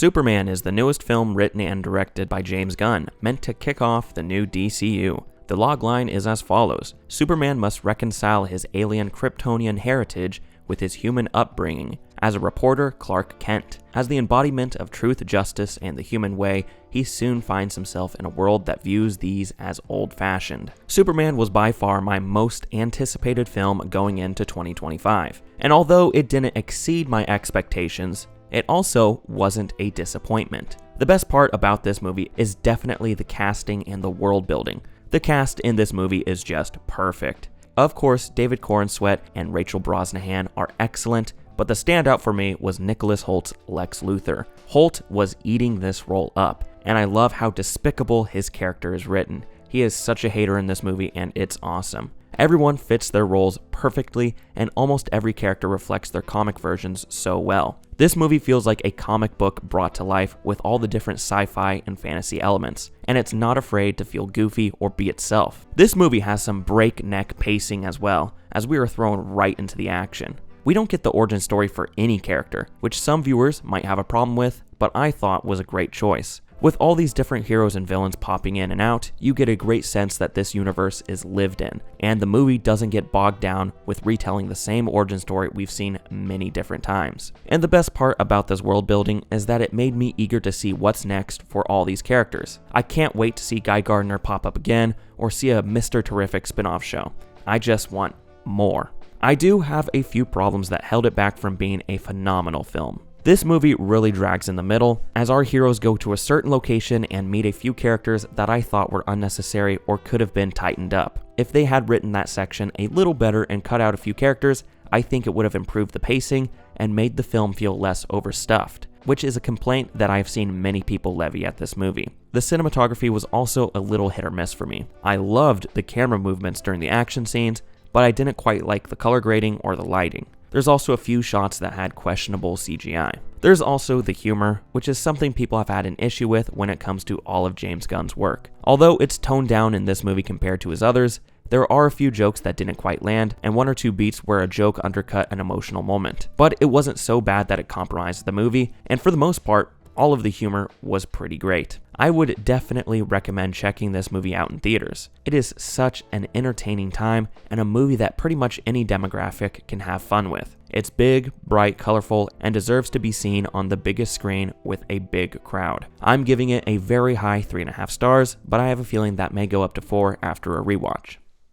Superman is the newest film written and directed by James Gunn, meant to kick off the new DCU. The logline is as follows: Superman must reconcile his alien Kryptonian heritage with his human upbringing. As a reporter, Clark Kent. As the embodiment of truth, justice, and the human way, he soon finds himself in a world that views these as old-fashioned. Superman was by far my most anticipated film going into 2025, and although it didn't exceed my expectations, it also wasn't a disappointment. The best part about this movie is definitely the casting and the world building. The cast in this movie is just perfect. Of course, David Corenswet and Rachel Brosnahan are excellent, but the standout for me was Nicholas Holt's Lex Luthor. Holt was eating this role up, and I love how despicable his character is written. He is such a hater in this movie, and it's awesome. Everyone fits their roles perfectly, and almost every character reflects their comic versions so well. This movie feels like a comic book brought to life with all the different sci-fi and fantasy elements, and it's not afraid to feel goofy or be itself. This movie has some breakneck pacing as well, as we are thrown right into the action. We don't get the origin story for any character, which some viewers might have a problem with, but I thought was a great choice. With all these different heroes and villains popping in and out, you get a great sense that this universe is lived in, and the movie doesn't get bogged down with retelling the same origin story we've seen many different times. And the best part about this world building is that it made me eager to see what's next for all these characters. I can't wait to see Guy Gardner pop up again, or see a Mr. Terrific spin-off show. I just want more. I do have a few problems that held it back from being a phenomenal film. This movie really drags in the middle, as our heroes go to a certain location and meet a few characters that I thought were unnecessary or could have been tightened up. If they had written that section a little better and cut out a few characters, I think it would have improved the pacing and made the film feel less overstuffed, which is a complaint that I've seen many people levy at this movie. The cinematography was also a little hit or miss for me. I loved the camera movements during the action scenes, but I didn't quite like the color grading or the lighting. There's also a few shots that had questionable CGI. There's also the humor, which is something people have had an issue with when it comes to all of James Gunn's work. Although it's toned down in this movie compared to his others, there are a few jokes that didn't quite land, and one or two beats where a joke undercut an emotional moment. But it wasn't so bad that it compromised the movie, and for the most part, all of the humor was pretty great. I would definitely recommend checking this movie out in theaters. It is such an entertaining time, and a movie that pretty much any demographic can have fun with. It's big, bright, colorful, and deserves to be seen on the biggest screen with a big crowd. I'm giving it a very high 3.5 stars, but I have a feeling that may go up to 4 after a rewatch.